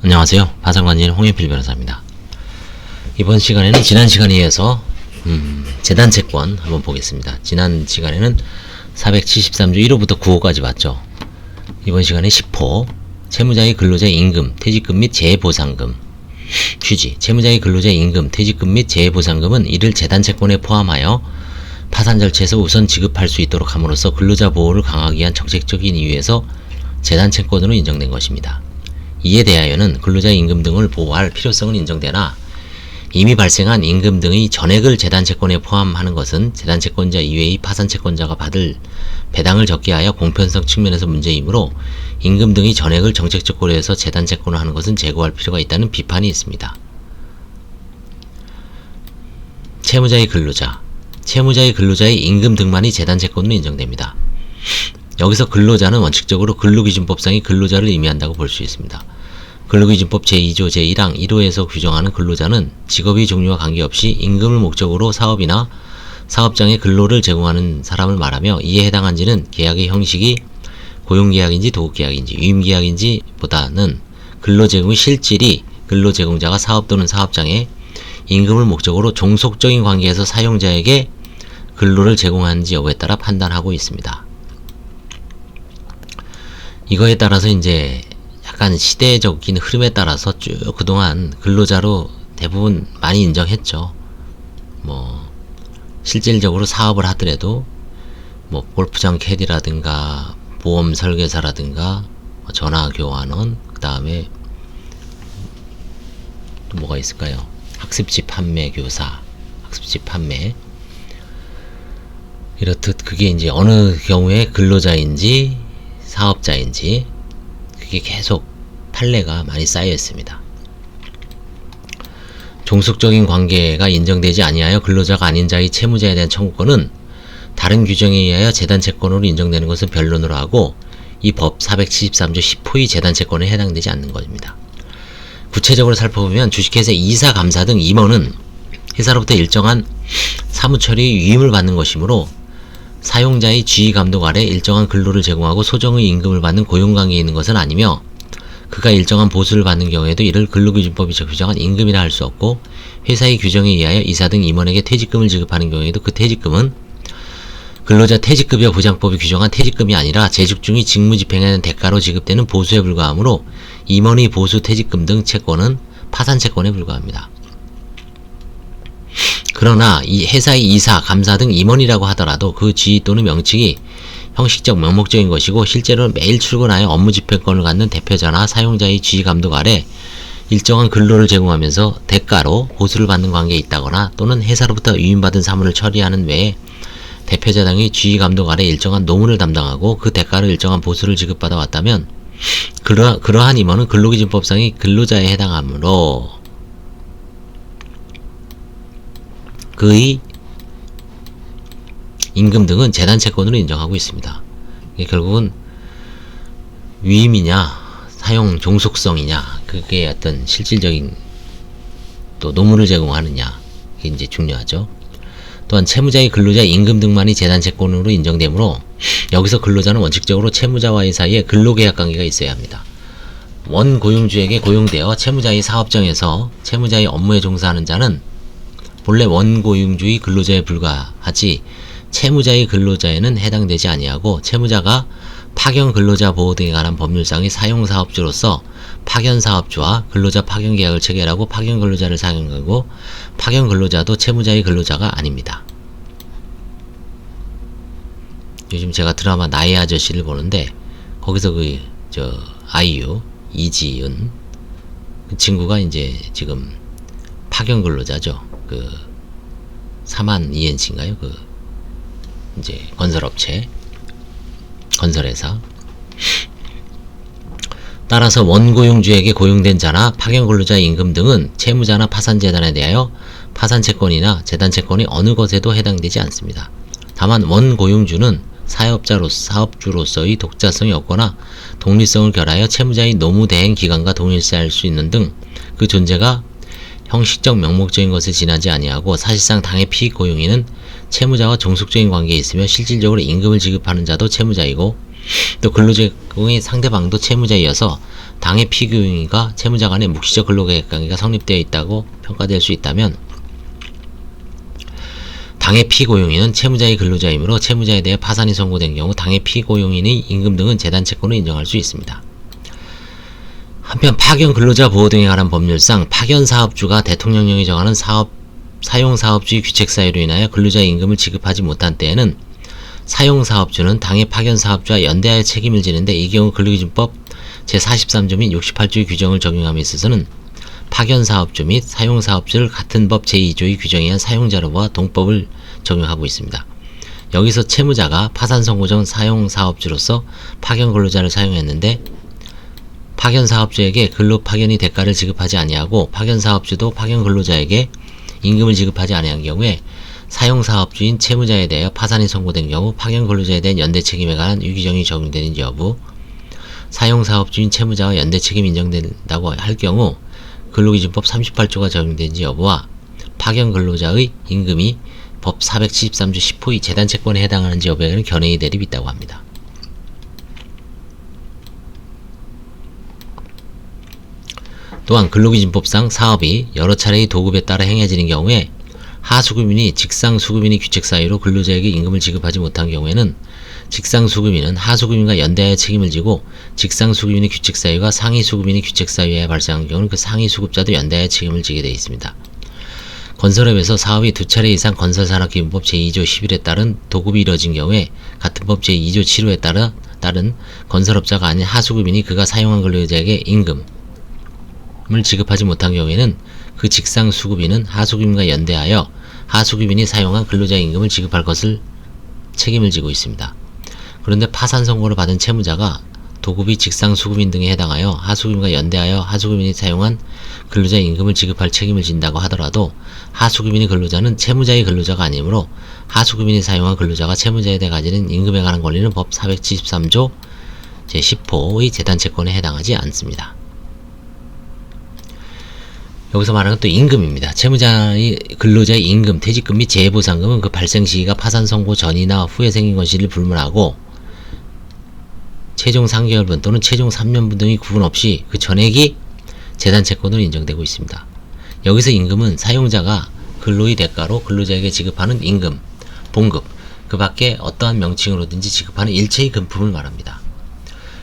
안녕하세요. 파산관리인 홍현필 변호사입니다. 이번 시간에는 지난 시간에 이어서 재단채권 한번 보겠습니다. 지난 시간에는 473조 1호부터 9호까지 봤죠. 이번 시간에 10호 채무자의 근로자의 임금, 퇴직금 및 재해보상금 취지. 채무자의 근로자의 임금, 퇴직금 및 재해보상금은 이를 재단채권에 포함하여 파산 절차에서 우선 지급할 수 있도록 함으로써 근로자 보호를 강화하기 위한 정책적인 이유에서 재단채권으로 인정된 것입니다. 이에 대하여는 근로자의 임금 등을 보호할 필요성은 인정되나 이미 발생한 임금 등의 전액을 재단채권에 포함하는 것은 재단채권자 이외의 파산채권자가 받을 배당을 적게 하여 공편성 측면에서 문제이므로 임금 등의 전액을 정책적 고려해서 재단채권을 하는 것은 제고할 필요가 있다는 비판이 있습니다. 채무자의 근로자. 채무자의 근로자의 임금 등만이 재단채권으로 인정됩니다. 여기서 근로자는 원칙적으로 근로기준법상의 근로자를 의미한다고 볼 수 있습니다. 근로기준법 제2조 제1항 1호에서 규정하는 근로자는 직업의 종류와 관계없이 임금을 목적으로 사업이나 사업장에 근로를 제공하는 사람을 말하며 이에 해당한지는 계약의 형식이 고용계약인지 도급계약인지 유임계약인지 보다는 근로제공의 실질이 근로제공자가 사업 또는 사업장에 임금을 목적으로 종속적인 관계에서 사용자에게 근로를 제공하는지 여부에 따라 판단하고 있습니다. 이거에 따라서 이제 약간 시대적인 흐름에 따라서 쭉 그동안 근로자로 대부분 많이 인정했죠. 실질적으로 사업을 하더라도 골프장 캐디라든가 보험 설계사라든가 전화교환원, 그 다음에 또 뭐가 있을까요? 학습지 판매 교사, 학습지 판매. 이렇듯 그게 이제 어느 경우에 근로자인지 사업자인지 그게 계속 판례가 많이 쌓여 있습니다. 종속적인 관계가 인정되지 아니하여 근로자가 아닌 자의 채무자에 대한 청구권은 다른 규정에 의하여 재단채권으로 인정되는 것은 변론으로 하고 이 법 473조 10호의 재단채권에 해당되지 않는 것입니다. 구체적으로 살펴보면 주식회사 이사, 감사 등 임원은 회사로부터 일정한 사무처리 위임을 받는 것이므로 사용자의 지휘 감독 아래 일정한 근로를 제공하고 소정의 임금을 받는 고용관계에 있는 것은 아니며 그가 일정한 보수를 받는 경우에도 이를 근로기준법이 규정한 임금이라 할 수 없고 회사의 규정에 의하여 이사 등 임원에게 퇴직금을 지급하는 경우에도 그 퇴직금은 근로자 퇴직급여 보장법이 규정한 퇴직금이 아니라 재직 중의 직무 집행하는 대가로 지급되는 보수에 불과하므로 임원의 보수 퇴직금 등 채권은 파산채권에 불과합니다. 그러나 이 회사의 이사, 감사 등 임원이라고 하더라도 그 지위 또는 명칭이 형식적 명목적인 것이고 실제로 매일 출근하여 업무 집행권을 갖는 대표자나 사용자의 지휘 감독 아래 일정한 근로를 제공하면서 대가로 보수를 받는 관계에 있다거나 또는 회사로부터 위임받은 사무를 처리하는 외에 대표자 등의 지휘 감독 아래 일정한 노무를 담당하고 그 대가로 일정한 보수를 지급받아 왔다면 그러한 임원은 근로기준법상의 근로자에 해당하므로 그의 임금 등은 재단채권으로 인정하고 있습니다. 이게 결국은 위임이냐 사용 종속성이냐 그게 어떤 실질적인 또 노무를 제공하느냐 그게 이제 중요하죠. 또한 채무자의 근로자의 임금 등만이 재단채권으로 인정되므로 여기서 근로자는 원칙적으로 채무자와의 사이에 근로계약관계가 있어야 합니다. 원고용주에게 고용되어 채무자의 사업장에서 채무자의 업무에 종사하는 자는 본래 원고용주의 근로자에 불과하지 채무자의 근로자에는 해당되지 아니하고 채무자가 파견 근로자 보호 등에 관한 법률상의 사용사업주로서 파견사업주와 근로자 파견계약을 체결하고 파견 근로자를 사용하고 파견 근로자도 채무자의 근로자가 아닙니다. 요즘 제가 드라마 나의 아저씨를 보는데 거기서 아이유 이지은 그 친구가 이제 지금 파견 근로자죠. 사만 ENC인가요? 이제 건설업체, 건설회사. 따라서 원고용주에게 고용된 자나 파견 근로자의 임금 등은 채무자나 파산재단에 대하여 파산채권이나 재단채권이 어느 것에도 해당되지 않습니다. 다만 원고용주는 사업주로서의 독자성이 없거나 독립성을 결하여 채무자의 노무대행 기관과 동일시할 수 있는 등 그 존재가 형식적 명목적인 것에 지나지 아니하고 사실상 당해 피익 고용인은 채무자와 종속적인 관계에 있으며 실질적으로 임금을 지급하는 자도 채무자이고 또 근로제공의 상대방도 채무자이어서 당해 피고용인과 채무자 간의 묵시적 근로계획관계가 성립되어 있다고 평가될 수 있다면 당해 피고용인은 채무자의 근로자이므로 채무자에 대해 파산이 선고된 경우 당해 피고용인의 임금 등은 재단 채권을 인정할 수 있습니다. 한편 파견 근로자 보호 등에 관한 법률상 파견 사업주가 대통령령이 정하는 사용 사업주의 규책 사유로 인하여 근로자의 임금을 지급하지 못한 때에는 사용 사업주는 당해 파견 사업주와 연대하여 책임을 지는데, 이 경우 근로기준법 제43조 및 68조의 규정을 적용함에 있어서는 파견 사업주 및 사용 사업주를 같은 법 제2조의 규정에 의한 사용자로부와 동법을 적용하고 있습니다. 여기서 채무자가 파산 선고 전 사용 사업주로서 파견 근로자를 사용했는데 파견 사업주에게 근로 파견이 대가를 지급하지 아니하고 파견 사업주도 파견 근로자에게 임금을 지급하지 아니한 경우에 사용 사업주인 채무자에 대하여 파산이 선고된 경우 파견 근로자에 대한 연대 책임에 관한 이 규정이 적용되는지 여부, 사용 사업주인 채무자와 연대 책임이 인정된다고 할 경우 근로기준법 38조가 적용되는지 여부와 파견 근로자의 임금이 법 473조 10호의 재단 채권에 해당하는지 여부에는 견해의 대립이 있다고 합니다. 또한 근로기준법상 사업이 여러 차례의 도급에 따라 행해지는 경우에 하수급인이 직상수급인의 규책 사유로 근로자에게 임금을 지급하지 못한 경우에는 직상수급인은 하수급인과 연대하여 책임을 지고 직상수급인의 규책 사유가 상위수급인의 규책 사유에 발생한 경우는 그 상위수급자도 연대하여 책임을 지게 되어 있습니다. 건설업에서 사업이 두 차례 이상 건설산업기준법 제2조 11에 따른 도급이 이뤄진 경우에 같은 법 제2조 7호에 따른 건설업자가 아닌 하수급인이 그가 사용한 근로자에게 임금을 지급하지 못한 경우에는 그 직상수급인은 하수급인과 연대하여 하수급인이 사용한 근로자의 임금을 지급할 것을 책임을 지고 있습니다. 그런데 파산 선고를 받은 채무자가 도급이 직상수급인 등에 해당하여 하수급인과 연대하여 하수급인이 사용한 근로자의 임금을 지급할 책임을 진다고 하더라도 하수급인의 근로자는 채무자의 근로자가 아니므로 하수급인이 사용한 근로자가 채무자에 대해 가지는 임금에 관한 권리는 법 473조 제10호의 재단채권에 해당하지 않습니다. 여기서 말하는 또 임금입니다. 채무자의 근로자의 임금, 퇴직금 및 재해보상금은 그 발생 시기가 파산 선고 전이나 후에 생긴 것인지를 불문하고 최종 3개월분 또는 최종 3년분 등의 구분 없이 그 전액이 재단채권으로 인정되고 있습니다. 여기서 임금은 사용자가 근로의 대가로 근로자에게 지급하는 임금, 봉급, 그 밖에 어떠한 명칭으로든지 지급하는 일체의 금품을 말합니다.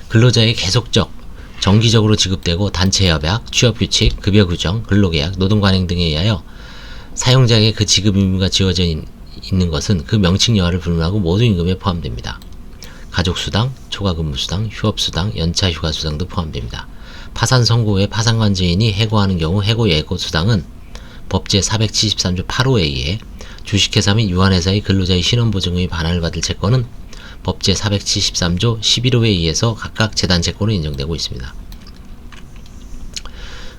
근로자의 계속적, 정기적으로 지급되고 단체협약, 취업규칙, 급여규정, 근로계약, 노동관행 등에 의하여 사용자에게 그 지급 의무가 지어져 있는 것은 그 명칭 여하를 불문하고 모두 임금에 포함됩니다. 가족수당, 초과근무수당, 휴업수당, 연차휴가수당도 포함됩니다. 파산 선고 후에 파산관제인이 해고하는 경우 해고예고수당은 법 제473조 8호에 의해 주식회사 및 유한회사의 근로자의 신원보증의 반환을 받을 채권은 법 제473조 11호에 의해서 각각 재단채권으로 인정되고 있습니다.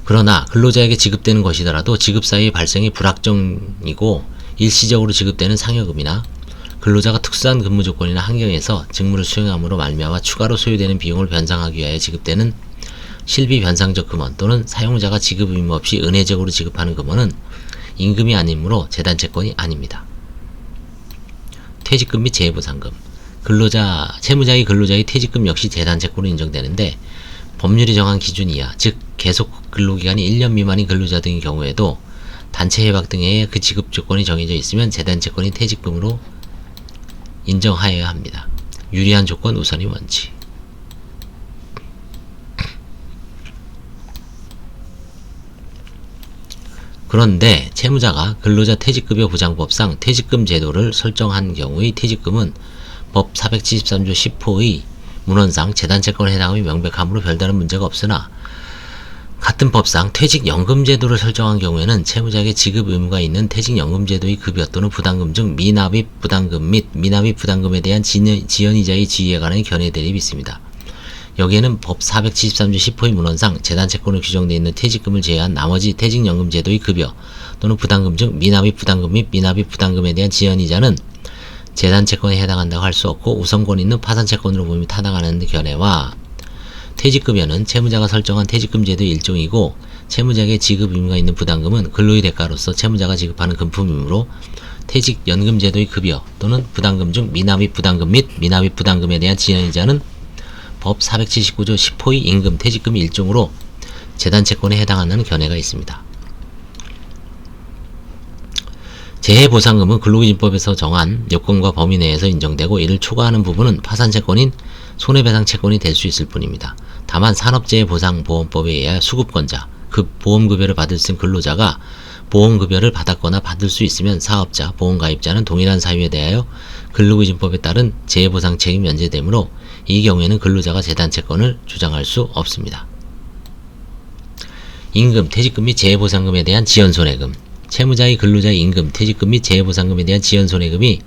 그러나 근로자에게 지급되는 것이더라도 지급 사유의 발생이 불확정이고 일시적으로 지급되는 상여금이나 근로자가 특수한 근무 조건이나 환경에서 직무를 수행함으로 말미암아 추가로 소요되는 비용을 변상하기 위하여 지급되는 실비 변상적 금원 또는 사용자가 지급 의무 없이 은혜적으로 지급하는 금원은 임금이 아니므로 재단채권이 아닙니다. 퇴직금 및 재해보상금, 채무자의 근로자의 퇴직금 역시 재단채권으로 인정되는데 법률이 정한 기준 이하, 즉 계속 근로기간이 1년 미만인 근로자 등의 경우에도 단체협약 등에 그 지급 조건이 정해져 있으면 재단채권이 퇴직금으로 인정하여야 합니다. 유리한 조건 우선의 원칙. 그런데 채무자가 근로자 퇴직급여 보장법상 퇴직금 제도를 설정한 경우의 퇴직금은 법 473조 10호의 문헌상 재단채권에 해당함이 명백하므로 별다른 문제가 없으나 같은 법상 퇴직연금제도를 설정한 경우에는 채무자에게 지급 의무가 있는 퇴직연금제도의 급여 또는 부담금 중 미납입 부담금 및 미납입 부담금에 대한 지연이자의 지위에 관한 견해 대립이 있습니다. 여기에는 법 473조 10호의 문헌상 재단채권으로 규정되어 있는 퇴직금을 제외한 나머지 퇴직연금제도의 급여 또는 부담금 중 미납입 부담금 및 미납입 부담금에 대한 지연이자는 재단채권에 해당한다고 할 수 없고 우선권 있는 파산채권으로 보임이 타당하는 견해와 퇴직급여는 채무자가 설정한 퇴직금 제도의 일종이고 채무자에게 지급 의무가 있는 부담금은 근로의 대가로서 채무자가 지급하는 금품이므로 퇴직연금 제도의 급여 또는 부담금 중 미납입 부담금 및 미납입 부담금에 대한 지연이자는 법 479조 10호의 임금, 퇴직금이 일종으로 재단채권에 해당한다는 견해가 있습니다. 재해보상금은 근로기준법에서 정한 요건과 범위 내에서 인정되고 이를 초과하는 부분은 파산채권인 손해배상채권이 될 수 있을 뿐입니다. 다만 산업재해보상보험법에 의하여 수급권자, 보험급여를 받을 수 있는 근로자가 보험급여를 받았거나 받을 수 있으면 사업자, 보험가입자는 동일한 사유에 대하여 근로기준법에 따른 재해보상 책임 면제되므로 이 경우에는 근로자가 재단채권을 주장할 수 없습니다. 임금, 퇴직금 및 재해보상금에 대한 지연손해금. 채무자의 근로자의 임금, 퇴직금 및 재해보상금에 대한 지연손해금이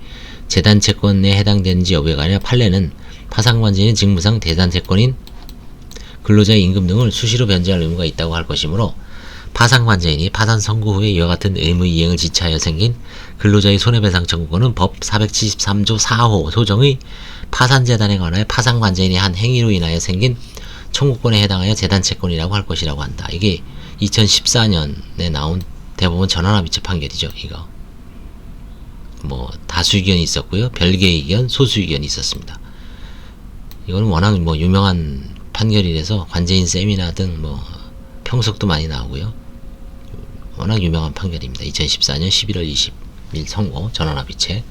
재단채권에 해당되는지 여부가 아니라 판례는 파산관제인 직무상 재단채권인 근로자의 임금 등을 수시로 변제할 의무가 있다고 할 것이므로 파산관제인이 파산 선고 후에 이와 같은 의무 이행을 지체하여 생긴 근로자의 손해배상 청구권은 법 473조 4호 소정의 파산재단에 관하여 파산관제인이 한 행위로 인하여 생긴 청구권에 해당하여 재단채권이라고 할 것이라고 한다. 이게 2014년에 나온 대법원 전환합의체 판결이죠. 이거 뭐 다수 의견이 있었고요, 별개 의견, 소수 의견이 있었습니다. 이거는 워낙 뭐 유명한 판결이라서 관제인 세미나 등 뭐 평석도 많이 나오고요. 워낙 유명한 판결입니다. 2014년 11월 20일 선고 전환합의체.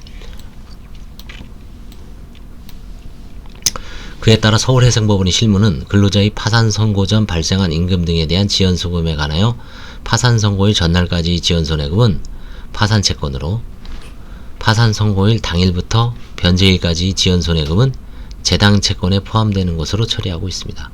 그에 따라 서울해상법원의 실무는 근로자의 파산 선고 전 발생한 임금 등에 대한 지연소금에 관하여 파산 선고일 전날까지의 지연손해금은 파산채권으로, 파산 선고일 당일부터 변제일까지의 지연손해금은 재단채권에 포함되는 것으로 처리하고 있습니다.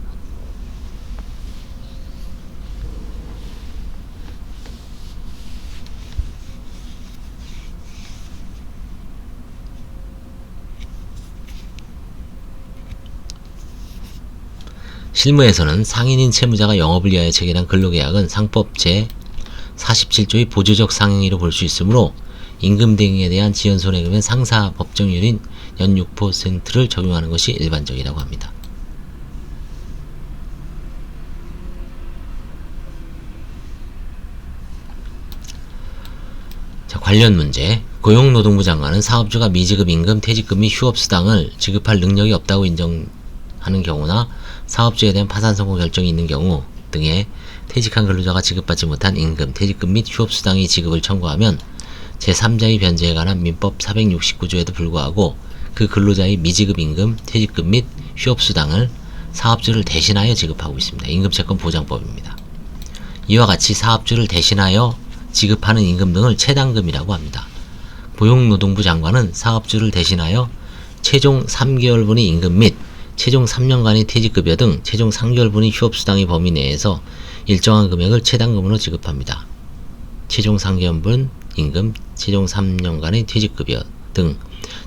실무에서는 상인인 채무자가 영업을 위하여 체결한 근로계약은 상법 제47조의 보조적 상행위로 볼 수 있으므로 임금 등에 대한 지연손해금의 상사 법정률인 연 6%를 적용하는 것이 일반적이라고 합니다. 자, 관련 문제. 고용노동부 장관은 사업주가 미지급 임금, 퇴직금 및 휴업수당을 지급할 능력이 없다고 인정하는 경우나 사업주에 대한 파산 선고 결정이 있는 경우 등에 퇴직한 근로자가 지급받지 못한 임금, 퇴직금 및 휴업수당의 지급을 청구하면 제3자의 변제에 관한 민법 469조에도 불구하고 그 근로자의 미지급 임금, 퇴직금 및 휴업수당을 사업주를 대신하여 지급하고 있습니다. 임금채권 보장법입니다. 이와 같이 사업주를 대신하여 지급하는 임금 등을 채당금이라고 합니다. 고용노동부 장관은 사업주를 대신하여 최종 3개월분의 임금 및 최종 3년간의 퇴직급여 등 최종 3개월분의 휴업수당의 범위 내에서 일정한 금액을 채당금으로 지급합니다. 최종 3개월분 임금, 최종 3년간의 퇴직급여 등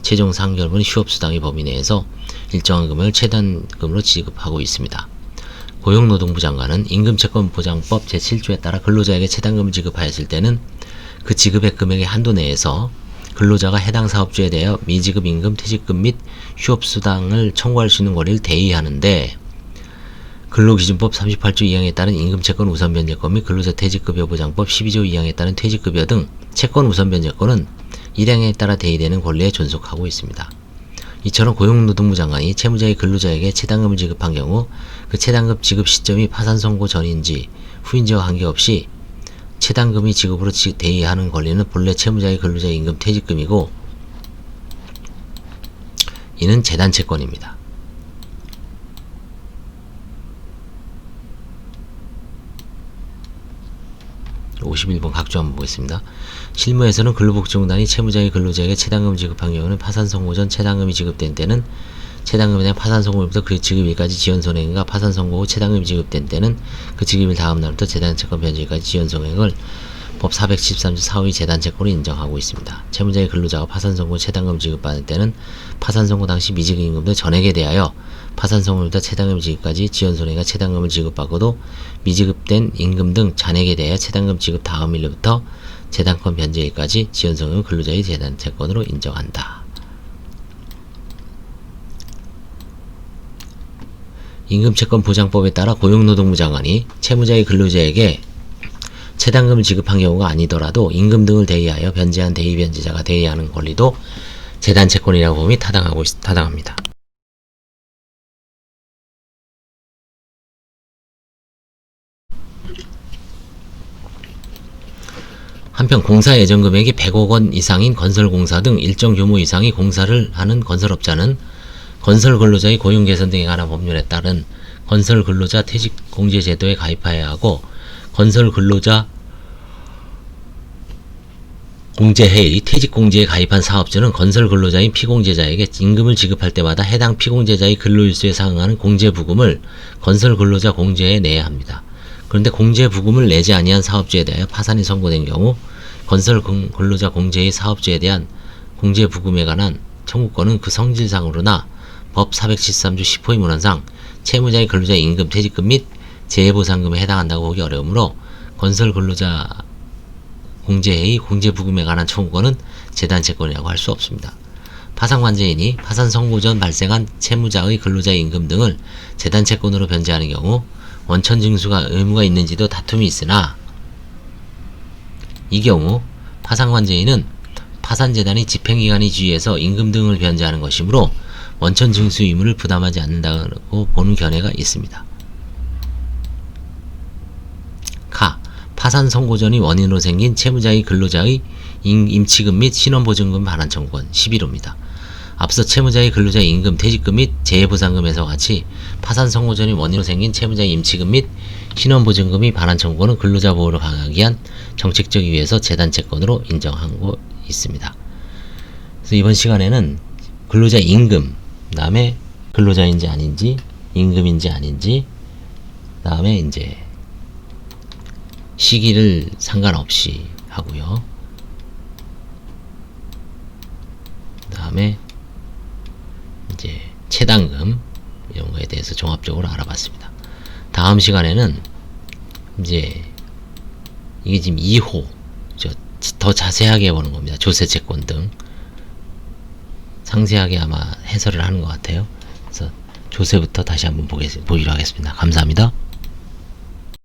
최종 3개월분의 휴업수당의 범위 내에서 일정한 금액을 채당금으로 지급하고 있습니다. 고용노동부 장관은 임금채권보장법 제7조에 따라 근로자에게 채당금을 지급하였을 때는 그 지급액 금액의 한도 내에서 근로자가 해당 사업주에 대하여 미지급 임금, 퇴직금 및 휴업수당을 청구할 수 있는 권리를 대의하는데 근로기준법 38조 2항에 따른 임금채권 우선변제권 및 근로자 퇴직급여 보장법 12조 2항에 따른 퇴직급여 등 채권 우선변제권은 일행에 따라 대의되는 권리에 존속하고 있습니다. 이처럼 고용노동부 장관이 채무자의 근로자에게 채당금을 지급한 경우 그 채당금 지급 시점이 파산 선고 전인지 후인지와 관계없이 채당금이 지급으로 대의하는 권리는 본래 채무자의 근로자의 임금 퇴직금이고 이는 재단채권입니다. 51번 각조 한번 보겠습니다. 실무에서는 근로복지공단이 채무자의 근로자에게 채당금을 지급한 경우는 파산 선고 전 채당금이 지급된 때는 채당금에 대한 파산 선고일부터 그 지급일까지 지연손해금과 파산 선고 후 지급이 지급된 때는 그 지급일 다음 날부터 재단채권 변제일까지 지연손해금을 법 473조 4호의 재단채권을 인정하고 있습니다. 채무자의 근로자가 파산 선고 채당금을 지급받을 때는 파산 선고 당시 미지급 임금도 전액에 대하여 파산 선고일부터 채당금 지급까지 지연손해가 채당금을 지급받고도 미지급된 임금 등 잔액에 대하여 채당금 지급 다음 일로부터 재단권 변제일까지 지연손해금을 근로자의 재단채권으로 인정한다. 임금채권 보장법에 따라 고용노동부 장관이 채무자의 근로자에게 채당금을 지급한 경우가 아니더라도 임금 등을 대의하여 변제한 대의변제자가 대의하는 권리도 재단채권이라고 봄이 타당합니다. 한편 공사 예정 금액이 100억 원 이상인 건설공사 등 일정 규모 이상의 공사를 하는 건설업자는 건설 근로자의 고용 개선 등에 관한 법률에 따른 건설 근로자 퇴직 공제 제도에 가입하여야 하고, 건설 근로자 공제회의 퇴직 공제에 가입한 사업주는 건설 근로자인 피공제자에게 임금을 지급할 때마다 해당 피공제자의 근로일수에 상응하는 공제부금을 건설 근로자 공제에 내야 합니다. 그런데 공제부금을 내지 아니한 사업주에 대하여 파산이 선고된 경우 건설 근로자 공제의 사업주에 대한 공제부금에 관한 청구권은 그 성질상으로나 법 473조 10호의 문헌상 채무자의 근로자 임금, 퇴직금 및 재해보상금에 해당한다고 보기 어려우므로 건설 근로자 공제회의 공제부금에 관한 청구권은 재단채권이라고 할 수 없습니다. 파산관제인이 파산 선고 전 발생한 채무자의 근로자 임금 등을 재단채권으로 변제하는 경우 원천징수가 의무가 있는지도 다툼이 있으나, 이 경우 파산관제인은 파산재단이 집행기관의 지위에서 임금 등을 변제하는 것이므로 원천징수 의무를 부담하지 않는다고 보는 견해가 있습니다. 파산 선고 전이 원인으로 생긴 채무자의 근로자의 임치금 및 신원보증금 반환 청구권 11호입니다. 앞서 채무자의 근로자의 임금, 퇴직금 및 재해보상금에서 같이 파산 선고 전이 원인으로 생긴 채무자의 임치금 및 신원보증금의 반환 청구권은 근로자 보호를 강화하기 위한 정책적 이유에서 재단채권으로 인정하고 있습니다. 그래서 이번 시간에는 근로자 임금, 그 다음에 근로자인지 아닌지, 임금인지 아닌지, 그 다음에 이제 시기를 상관없이 하고요. 그 다음에 이제 채당금 이런 거에 대해서 종합적으로 알아봤습니다. 다음 시간에는 이제 이게 지금 2호 더 자세하게 보는 겁니다. 조세채권 등 상세하게 아마 해설을 하는 것 같아요. 그래서 조세부터 다시 한번 보기로 하겠습니다. 감사합니다.